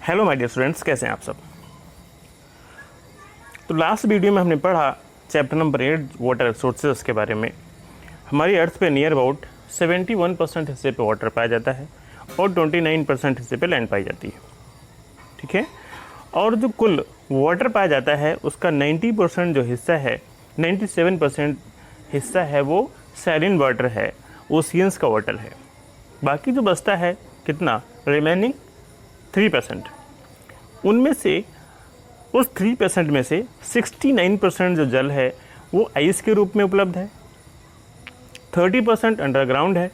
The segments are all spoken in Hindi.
हेलो माय डियर स्टूडेंट्स, कैसे हैं आप सब। तो लास्ट वीडियो में हमने पढ़ा चैप्टर नंबर 8 वाटर रिसोर्सेज के बारे में। हमारी अर्थ पे नियर अबाउट 71% हिस्से पे वाटर पाया जाता है और 29% हिस्से पे लैंड पाई जाती है। ठीक है, और जो कुल वाटर पाया जाता है उसका 90% जो हिस्सा है, 97% हिस्सा है वो सैलिन वाटर है, ओशियंस का वाटर है। बाकी जो बचता है कितना, रिमेनिंग 3%। उनमें से उस 3% में से 69% जो जल है वो आइस के रूप में उपलब्ध है, 30% अंडरग्राउंड है।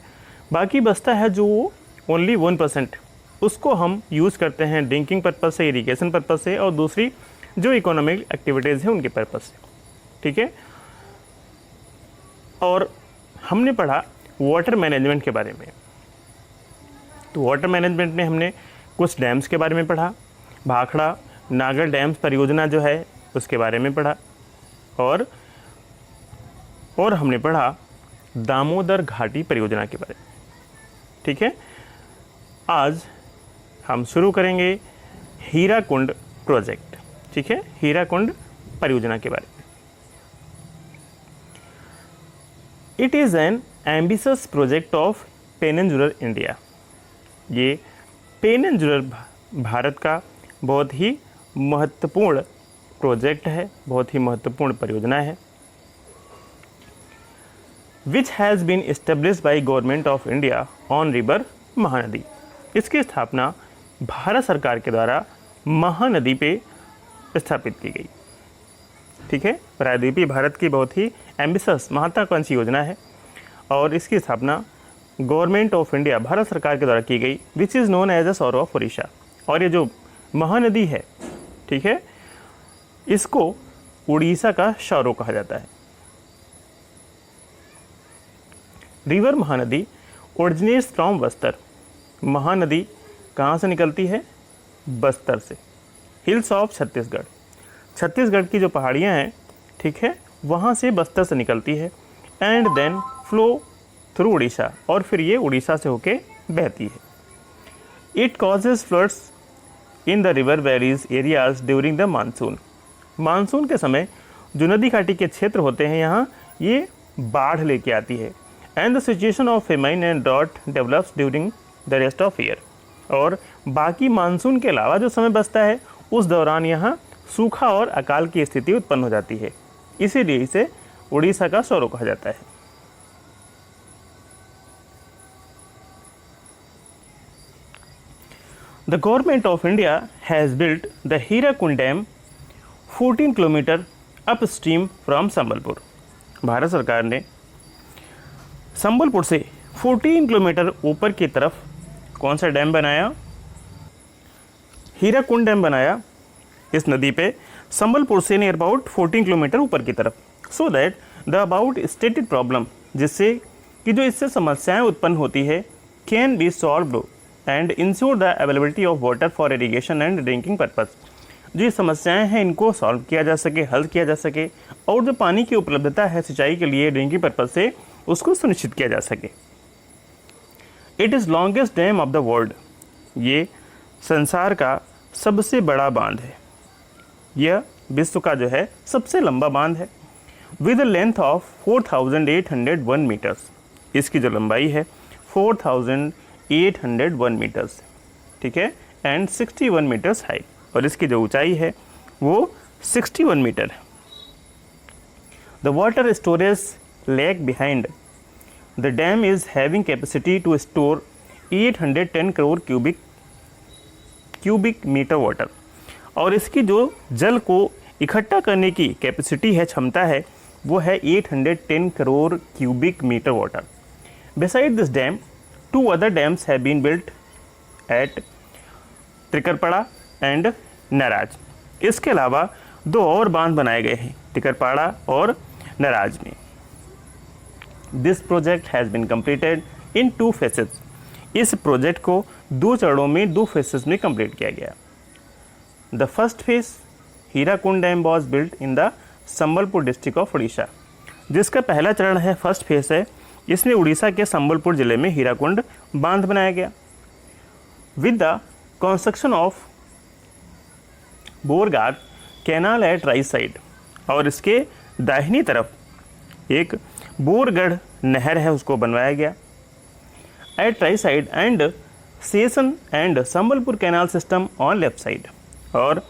बाकी बचता है जो ओनली 1%, उसको हम यूज़ करते हैं ड्रिंकिंग पर्पज़ से, इरिगेशन पर्पज़ से, और दूसरी जो इकोनॉमिक एक्टिविटीज़ हैं उनके पर्पज़ से। ठीक है, और हमने पढ़ा वाटर मैनेजमेंट के बारे में। तो वाटर मैनेजमेंट में हमने कुछ डैम्स के बारे में पढ़ा, भाखड़ा नागर डैम्स परियोजना जो है उसके बारे में पढ़ा, और हमने पढ़ा दामोदर घाटी परियोजना के बारे में। ठीक है, आज हम शुरू करेंगे हीराकुंड प्रोजेक्ट। ठीक है, हीराकुंड परियोजना के बारे में। It is an ambitious project of peninsular India. ये पेनिनसुलर भारत का बहुत ही महत्वपूर्ण प्रोजेक्ट है, बहुत ही महत्वपूर्ण परियोजना है। Which has been established by government of India on river Mahanadi. इसकी स्थापना भारत सरकार के द्वारा महानदी पे स्थापित की गई। ठीक है, प्रायद्वीपीय भारत की बहुत ही एम्बिशियस महत्वाकांक्षी योजना है और इसकी स्थापना गवर्नमेंट ऑफ इंडिया भारत सरकार के द्वारा की गई, which is known as a sorrow of Orissa. और ये जो महानदी है, ठीक है, इसको उड़ीसा का शौरो कहा जाता है। River Mahanadi originates from Bastar. Mahanadi कहाँ से निकलती है, बस्तर से। हिल्स ऑफ छत्तीसगढ़, छत्तीसगढ़ की जो पहाड़ियाँ हैं, ठीक है, वहाँ से बस्तर से निकलती है। And then flow through Orissa, और फिर ये उड़ीसा से होके बहती है। It causes floods in the river valleys areas during the monsoon. Monsoon के समय जो नदी घाटी के क्षेत्र होते हैं यहाँ, ये बाढ़ लेके आती है। And the situation of famine and drought develops during the rest of year. और बाकी मानसून के अलावा जो समय बचता है उस दौरान यहाँ सूखा और अकाल की स्थिति उत्पन्न हो जाती है। इसीलिए इसे उड़ीसा का शौरो कहा जाता है। The government of India has built the Hirakund Dam 14 kilometre upstream from Sambalpur. Bharat सरकार ने संबलपुर से 14 किलोमीटर ऊपर की तरफ कौन सा डैम बनाया, हीराकुंड डैम बनाया इस नदी पे, संबलपुर से नियर अबाउट 14 किलोमीटर ऊपर की तरफ। So that the about stated problem, जिससे कि जो इससे समस्याएं उत्पन्न होती है, can be solved and ensure the availability of water for irrigation and drinking purpose. जो ये समस्याएं हैं इनको सॉल्व किया जा सके, हल किया जा सके, और जो पानी की उपलब्धता है सिंचाई के लिए ड्रिंकिंग पर्पज़ से, उसको सुनिश्चित किया जा सके। It is longest dam of the world. ये संसार का सबसे बड़ा बांध है, यह विश्व का जो है सबसे लंबा बांध है। With a length of 4801 metres. इसकी जो लंबाई है 4801 मीटर्स, ठीक है, एंड 61 मीटर्स हाई, और इसकी जो ऊंचाई है वो 61 मीटर है। The water storage lake behind the dam is having capacity to store 810 crore cubic metre water. और इसकी जो जल को इकट्ठा करने की कैपेसिटी है, क्षमता है, वो है 810 crore cubic metre water. Beside this dam, 2 other dams have been built at Tikarpara and Naraj. इसके अलावा 2 और बांध बनाए गए हैं, त्रिकरपाड़ा और नराज में। This project has been completed in 2 phases। इस प्रोजेक्ट को 2 चरणों में 2 phases में कंप्लीट किया गया। The first phase Hirakud dam was built in the Sambalpur district of Orissa. जिसका पहला चरण है, फर्स्ट फेज है, इसमें उड़ीसा के संबलपुर जिले में हीराकुंड बांध बनाया गया। With the construction of Bargarh canal at right side, और इसके दाहिनी तरफ एक बोरगढ़ नहर है उसको बनवाया गया at right side, and Sasan and Sambalpur canal system on left side, और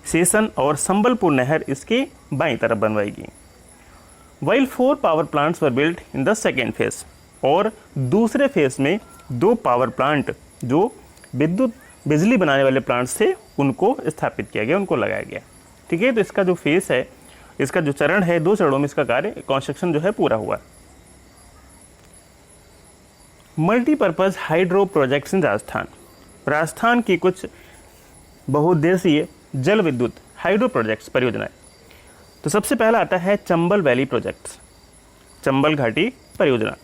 सेसन और संबलपुर नहर इसके बाईं तरफ बनवाई गई। While 4 power plants were built in the second phase, और दूसरे फेज में 2 पावर प्लांट जो बिजली बनाने वाले प्लांट्स थे उनको स्थापित किया गया, उनको लगाया गया। ठीक है, तो इसका जो फेज है, इसका जो चरण है, 2 चरणों में इसका कार्य कंस्ट्रक्शन जो है पूरा हुआ। Multipurpose hydro projects in Rajasthan, Rajasthan की कुछ बहुउद्देशीय जल विद्युत हाइड्रो प्रोजेक्ट्स परियोजनाएं। तो सबसे पहला आता है चंबल वैली प्रोजेक्ट्स, चंबल घाटी परियोजना,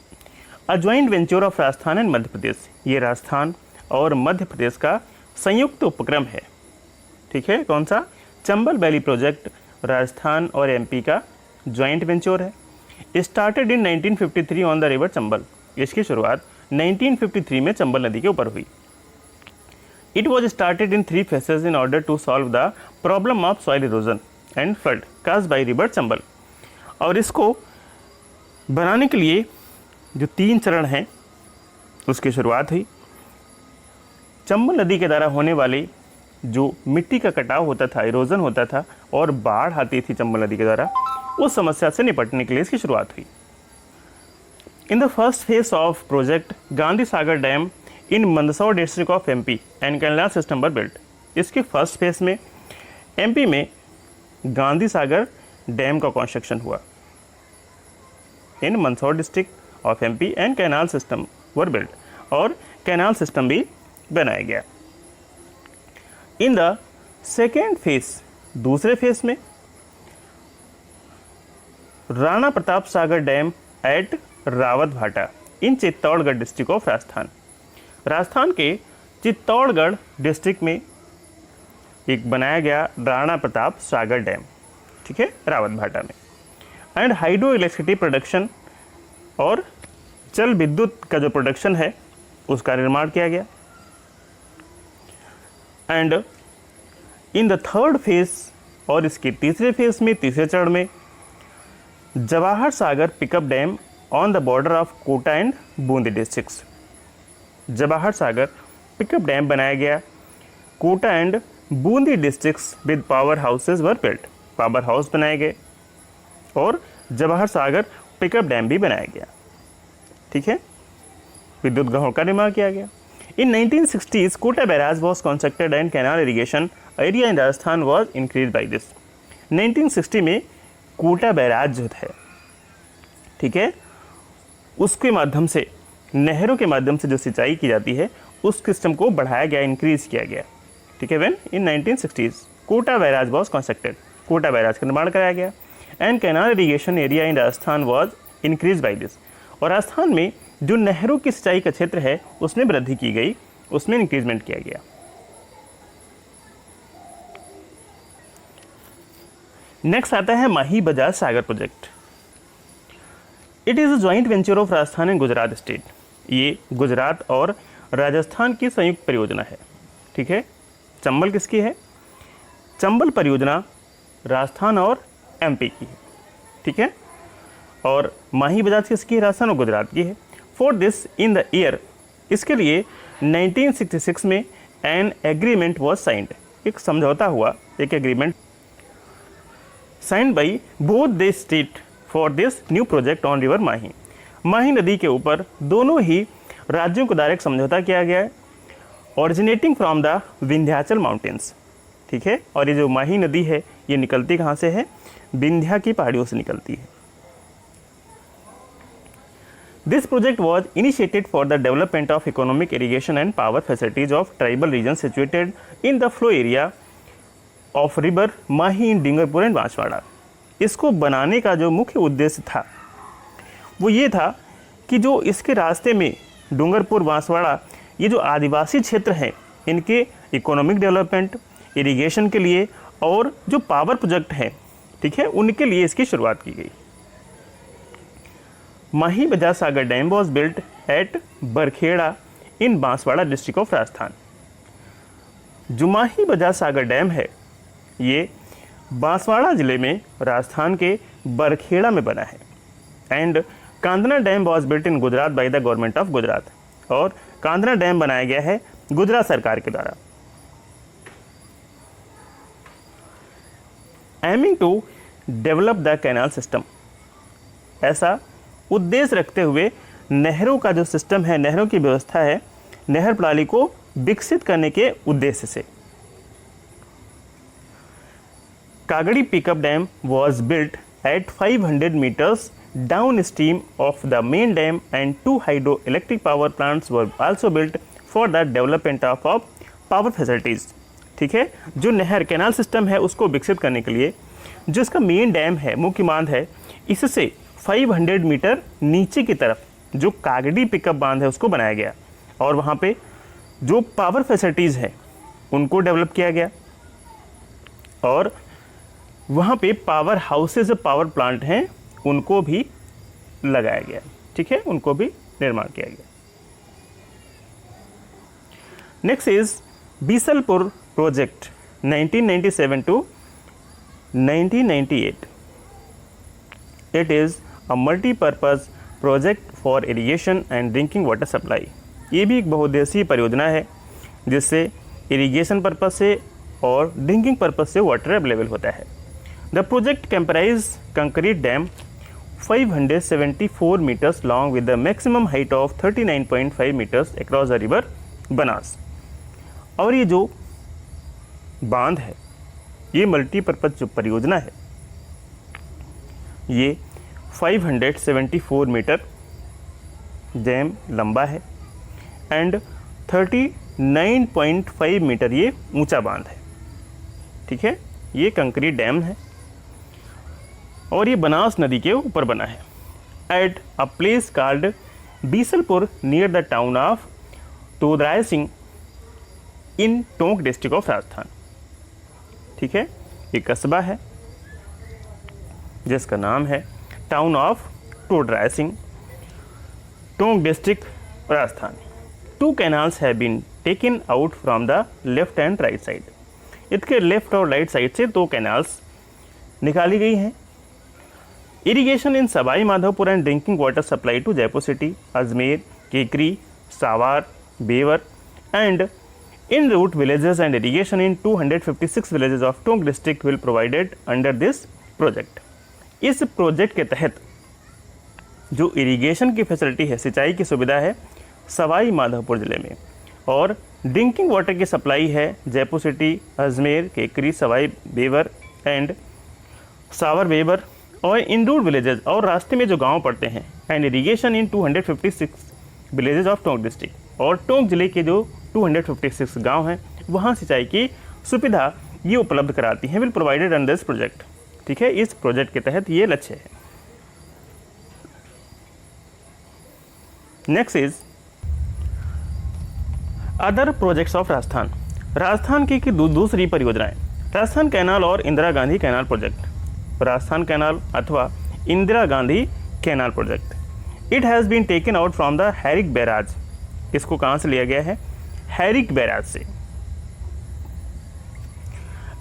a joint venture of Rajasthan and Madhya Pradesh. ये राजस्थान और मध्य प्रदेश का संयुक्त उपक्रम है। ठीक है, कौन सा? चंबल वैली प्रोजेक्ट राजस्थान और एमपी का ज्वाइंट वेंचर है। Started in 1953 on the river Chambal, इसकी शुरुआत 1953 में चंबल नदी के ऊपर हुई। It was started in 3 phases in order to solve the problem of soil erosion and flood caused by river Chambal. और इसको बनाने के लिए जो 3 चरण हैं उसकी शुरुआत हुई। चंबल नदी के द्वारा होने वाले जो मिट्टी का कटाव होता था, इरोजन होता था और बाढ़ आती थी चंबल नदी के द्वारा, उस समस्या से निपटने के लिए इसकी शुरुआत हुई। In the first phase of project Gandhi Sagar dam in Mandsaur district of MP and canal system were built. इसके फर्स्ट फेज में एमपी में गांधी सागर डैम का कंस्ट्रक्शन हुआ। In Mandsaur district of MP and canal system were built, और कैनाल सिस्टम भी बनाया गया। इन द सेकेंड फेज, दूसरे फेज में Rana Pratap Sagar dam at Rawat Bhata in Chittorgarh district of Rajasthan, Rajasthan के चित्तौड़गढ़ डिस्ट्रिक्ट में एक बनाया गया राणा प्रताप सागर डैम। ठीक है, रावत भाटा में। एंड हाइड्रो इलेक्ट्रिसिटी प्रोडक्शन, और जल विद्युत का जो प्रोडक्शन है उसका निर्माण किया गया। And in the third phase, और इसके तीसरे फेज में, तीसरे चरण में Jawahar Sagar pickup dam on the border of Kota and Bundi districts, Jawahar Sagar pickup dam बनाया गया। Kota and Bundi districts with power houses were built, power house बनाए गए और जवाहर सागर पिकअप डैम भी बनाया गया। ठीक है, विद्युत ग्रहों का निर्माण किया गया। In 1960s Kota barrage was constructed and canal irrigation area in Rajasthan was increase by this. 1960 में कोटा बैराज जो है, ठीक है, उसके माध्यम से, नहरों के माध्यम से जो सिंचाई की जाती है उस सिस्टम को बढ़ाया गया, इंक्रीज किया गया। ठीक है, when in 1960s Kota barrage was constructed, Kota barrage का निर्माण कराया गया। And canal irrigation area in Rajasthan was increase by this, और राजस्थान में जो नहरों की सिंचाई का क्षेत्र है उसमें वृद्धि की गई, उसमें इंक्रीजमेंट किया गया। नेक्स्ट आता है Mahi Bajaj Sagar project. It is a joint venture of Rajasthan and Gujarat state. ये गुजरात और राजस्थान की संयुक्त परियोजना है। ठीक है, चंबल किसकी है? चंबल परियोजना राजस्थान और एमपी की है। ठीक है, और माही बजाज किसकी है? राजस्थान और गुजरात की है। For this in the year, इसके लिए 1966 में एन एग्रीमेंट वॉज साइंड, एक समझौता हुआ, एक agreement signed by both the state for this new project on river Mahi. Mahi नदी के ऊपर दोनों ही राज्यों को द्वारा एक समझौता किया गया है, originating from the Vindhyachal mountains. ठीक है, और ये जो माही नदी है ये निकलती कहाँ से है? विंध्या की पहाड़ियों से निकलती है। This project was initiated for the development of economic irrigation and power facilities of tribal region situated in the flow area of river Mahi in Dungarpur and Banswara. इसको बनाने का जो मुख्य उद्देश्य था वो ये था कि जो इसके रास्ते में डूंगरपुर, बांसवाड़ा, ये जो आदिवासी क्षेत्र हैं इनके इकोनॉमिक डेवलपमेंट, इरिगेशन के लिए और जो पावर प्रोजेक्ट हैं, ठीक है, उनके लिए इसकी शुरुआत की गई। Mahi Bajaj Sagar dam was built at Barkheda in Banswara district of Rajasthan. जो माही बजाज सागर डैम है ये बांसवाड़ा जिले में राजस्थान के बरखेड़ा में बना है। And Kandana dam was built in Gujarat by the government of Gujarat, और कांदना डैम बनाया गया है गुजरात सरकार के द्वारा। Aiming to develop the canal system, ऐसा उद्देश्य रखते हुए नहरों का जो सिस्टम है, नहरों की व्यवस्था है, नहर प्रणाली को विकसित करने के उद्देश्य से। Kagdi pickup dam was built at 500 meters down stream of the main dam and 2 hydro electric power plants were also built for the development of power facilities. ठीक है, जो नहर कैनाल सिस्टम है उसको विकसित करने के लिए जो इसका मेन डैम है, मुख्य बांध है, इससे 500 मीटर नीचे की तरफ जो कागड़ी पिकअप बांध है उसको बनाया गया, और वहाँ पे जो पावर फैसिलिटीज़ है उनको डेवलप किया गया, और वहाँ पे पावर हाउसेज, पावर प्लांट हैं उनको भी लगाया गया। ठीक है, उनको भी निर्माण किया गया। Next is Bisalpur project 1997 to 1998. It is a multi-purpose project for irrigation and drinking water supply. ये भी एक बहुउद्देशीय परियोजना है जिससे इरिगेशन पर्पज से और ड्रिंकिंग पर्पज से वाटर अवेलेबल होता है। The project comprise concrete dam 574 metres long with the maximum height of 39.5 metres across the river Banas. और ये जो बांध है, ये मल्टीपर्पज जो परियोजना है, ये 574 मीटर डैम लंबा है एंड 39.5 मीटर ये ऊंचा बांध है। ठीक है, ये कंक्रीट डैम है और ये बनास नदी के ऊपर बना है at a place called Bisalpur near the town of Todaraisingh in Tonk district of Rajasthan. ठीक है, एक कस्बा है जिसका नाम है town of Todaraisingh, Tonk district Rajasthan. 2 canals have been taken out from the left and right side. इसके लेफ्ट और राइट साइड से 2 कैनाल्स निकाली गई हैं। Irrigation in Sawai Madhopur and drinking water supply to Jaipur city, Ajmer, केकरी, Sawar, Beawar and in route villages and irrigation in 256 villages of Tonk district will provided under this project. इस प्रोजेक्ट के तहत जो इरिगेशन की फैसिलिटी है, सिंचाई की सुविधा है सवाई माधोपुर ज़िले में, और ड्रिंकिंग वाटर की सप्लाई है जयपुर सिटी, अजमेर, केकरी, सवाई बेवर एंड सावर बेवर और इन रूट विलेजेस और रास्ते में जो गांव पड़ते हैं, and irrigation in 256 villages of Tonk district, और टोंक जिले के जो 256 गांव हैं वहाँ सिंचाई की सुविधा ये उपलब्ध कराती हैं, will provided under this project. ठीक है, इस प्रोजेक्ट के तहत ये लक्ष्य है। Next is other projects of Rajasthan. Rajasthan की दूसरी परियोजनाएं, राजस्थान कैनाल और Indira Gandhi canal project. Rajasthan canal अथवा Indira Gandhi canal project, it has been taken out from the Harike barrage. इसको कहाँ से लिया गया है? हैरिक बैराज से।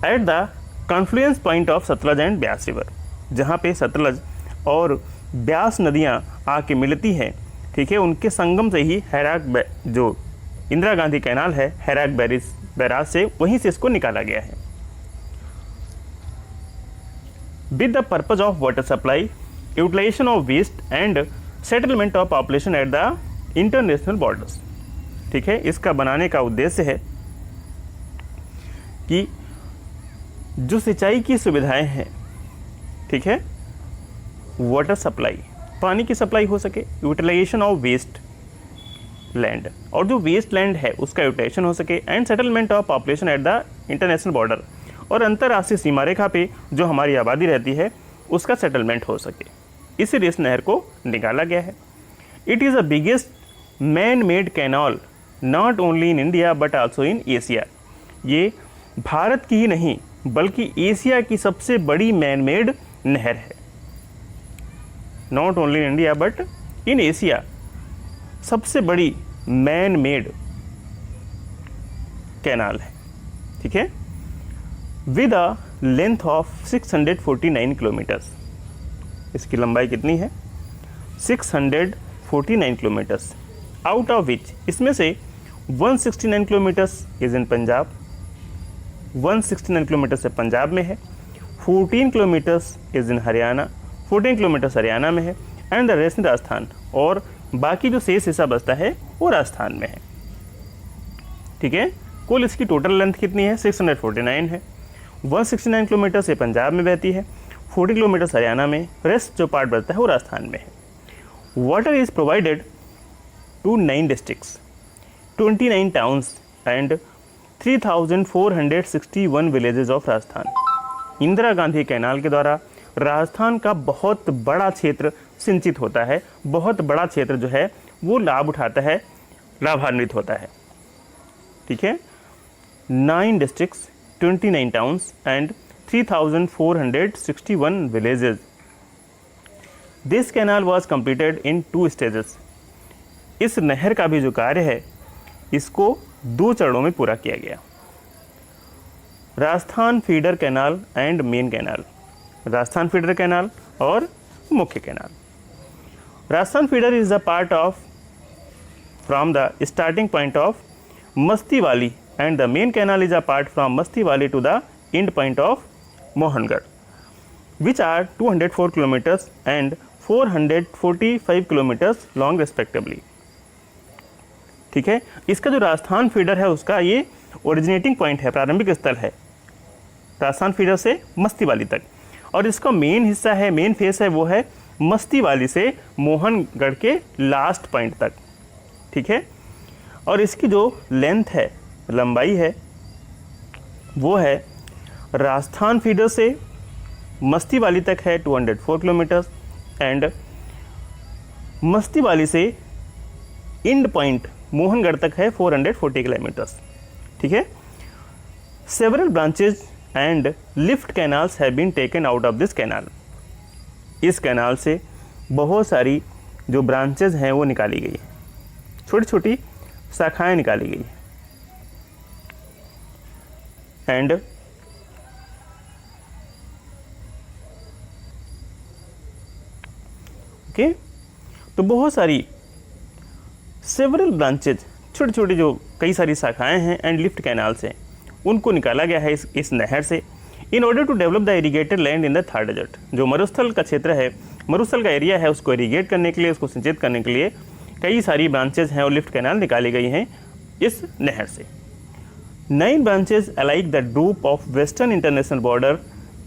At the confluence point of Sutlej and Beas river, जहाँ पे सतलज और ब्यास नदियाँ आके मिलती हैं, ठीक है, उनके संगम से ही हैराक जो इंदिरा गांधी कैनाल है, हैराक बैराज से, वहीं से इसको निकाला गया है। With the purpose of water supply, utilisation of waste and settlement of population at the international borders. ठीक है, इसका बनाने का उद्देश्य है कि जो सिंचाई की सुविधाएं हैं, ठीक है, वाटर सप्लाई, पानी की सप्लाई हो सके, यूटिलाइजेशन ऑफ वेस्ट लैंड, और जो वेस्ट लैंड है उसका यूटिलाइजेशन हो सके, and settlement of population at the international border, और अंतर्राष्ट्रीय सीमा रेखा पे जो हमारी आबादी रहती है उसका सेटलमेंट हो सके, इसलिए इस नहर को निकाला गया है। It is the biggest man made canal not only in India but also in Asia. ये भारत की ही नहीं बल्कि एशिया की सबसे बड़ी मैन मेड नहर है। Not only in India but in Asia, सबसे बड़ी मैन मेड कैनाल है। ठीक है, with a length of 649 kilometres. इसकी लंबाई कितनी है? 649 किलोमीटर्स। आउट ऑफ विच, इसमें से 169 kilometres is in Punjab, 169 kilometre से पंजाब में है, 14 kilometres is in Haryana, 14 kilometres Haryana में है, and the rest in Rajasthan, और बाकी जो शेष हिस्सा बचता है वो राजस्थान में है। ठीक है, कुल इसकी टोटल लेंथ कितनी है? 649 है। 169 किलोमीटर से पंजाब में बहती है, 40 किलोमीटर हरियाणा में, रेस्ट जो पार्ट बचता है वो राजस्थान में है। Water is provided to 9 districts, 29 towns and 3461 villages of Rajasthan. Indira Gandhi canal के द्वारा राजस्थान का बहुत बड़ा क्षेत्र सिंचित होता है, बहुत बड़ा क्षेत्र जो है वो लाभ उठाता है, लाभान्वित होता है। ठीक है, 9 districts, 29 towns and 3461 villages. This canal was completed in 2 stages. इस नहर का भी जो कार्य है इसको 2 चरणों में पूरा किया गया। Rajasthan feeder canal and main canal, Rajasthan feeder canal और मुख्य canal. Rajasthan feeder is the part of from the starting point of Masitawali and the main canal is a part from Masitawali to the end point of Mohangarh, which are 204 kilometers and 445 kilometers long respectively। ठीक है, इसका जो राजस्थान फीडर है उसका ये ओरिजिनेटिंग पॉइंट है, प्रारंभिक स्थल है राजस्थान फीडर से मस्ती वाली तक, और इसका मेन हिस्सा है, मेन फेस है वो है मस्ती वाली से मोहनगढ़ के लास्ट पॉइंट तक। ठीक है, और इसकी जो लेंथ है, लंबाई है, वो है राजस्थान फीडर से मस्ती वाली तक है 204 किलोमीटर एंड मस्ती वाली से एंड पॉइंट मोहनगढ़ तक है 440 किलोमीटर्स। ठीक है, several branches and lift canals have been taken out of this canal. इस कैनाल से बहुत सारी जो ब्रांचेज हैं वो निकाली गई है, छोटी छोटी शाखाएं निकाली गई है। एंड ओके, तो बहुत सारी सेवरल ब्रांचेज, छोटी छोटी जो कई सारी शाखाएं हैं एंड लिफ्ट कैनाल्स हैं, उनको निकाला गया है इस नहर से, in order to develop the irrigated land in the third desert. जो मरुस्थल का क्षेत्र है, मरुस्थल का एरिया है, उसको इरीगेट करने के लिए, उसको सिंचित करने के लिए कई सारी ब्रांचेज हैं और लिफ्ट कैनाल निकाली गई हैं इस नहर से। 9 branches alike the droop of western international border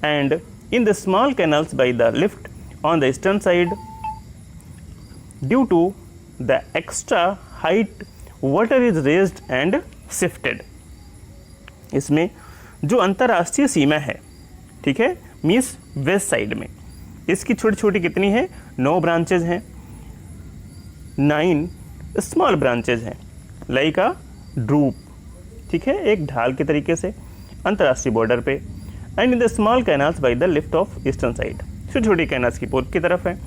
and in the small canals by the lift on the eastern side due to the extra height water is raised and shifted. इसमें जो अंतर्राष्ट्रीय सीमा है, ठीक है, मीन्स वेस्ट साइड में, इसकी छोटी छोटी कितनी है? 9 ब्रांचेज हैं, 9 स्मॉल ब्रांचेज हैं, लाइक अ ड्रूप, ठीक है, एक ढाल के तरीके से अंतर्राष्ट्रीय बॉर्डर पे, and in the small canals by the lift off eastern side, छोटी छोटी कैनाल्स की पूर्व की तरफ है।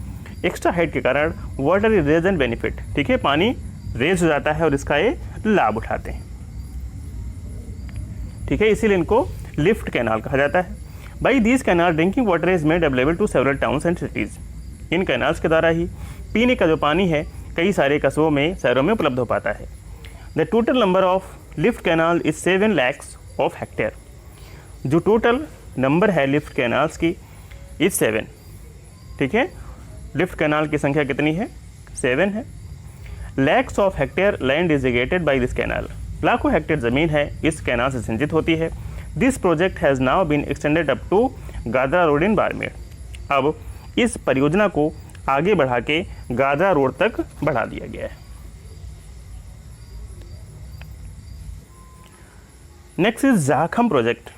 एक्स्ट्रा हाइट के कारण water is raise and benefit, ठीक है, पानी रेज हो जाता है और इसका ये लाभ उठाते हैं। ठीक है, इसीलिए इनको लिफ्ट कैनाल कहा जाता है। By these canal drinking water is made available to several towns and cities. इन कैनाल्स के द्वारा ही पीने का जो पानी है कई सारे कस्बों में, शहरों में उपलब्ध हो पाता है। The total number of lift canal is 7 lakh of hectare. जो टोटल नंबर है लिफ्ट कैनाल्स की इज 7, ठीक है, लिफ्ट कैनाल की संख्या कितनी है? 7 है। Lakhs of hectare land is irrigated by this canal. लाखों हेक्टेयर ज़मीन है इस कैनाल से सिंचित होती है। This project has now been extended up to Gadra road in Barmer. अब इस परियोजना को आगे बढ़ा के गादरा रोड तक बढ़ा दिया गया है। Next is Jakham project.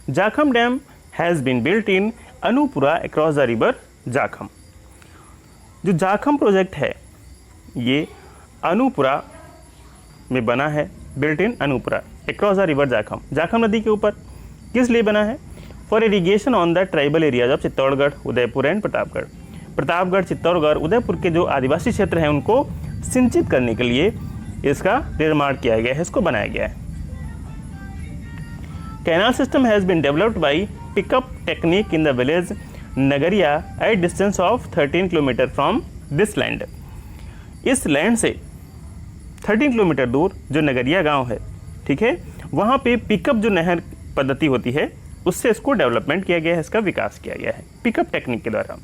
Jakham dam has been built in Anupura across the river Jakham. जो जाखम प्रोजेक्ट है ये अनूपुरा में बना है, built in Anupura across the river Jakham, Jakham नदी के ऊपर। किस लिए बना है? For irrigation on the tribal areas of Chittorgarh, Udaipur and Pratapgarh. Pratapgarh, Chittorgarh, Udaipur के जो आदिवासी क्षेत्र हैं उनको सिंचित करने के लिए इसका निर्माण किया गया है, इसको बनाया गया है। Canal system has been developed by pickup technique in the village Nagariya at distance of 13 kilometre from this land. इस लैंड से 13 किलोमीटर दूर जो नगरिया गांव है, ठीक है, वहाँ पे पिकअप जो नहर पद्धति होती है उससे इसको डेवलपमेंट किया गया है, इसका विकास किया गया है पिकअप टेक्निक के द्वारा।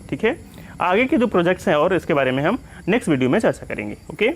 ठीक है, आगे के जो प्रोजेक्ट्स हैं और इसके बारे में हम नेक्स्ट वीडियो में चर्चा करेंगे। ओके।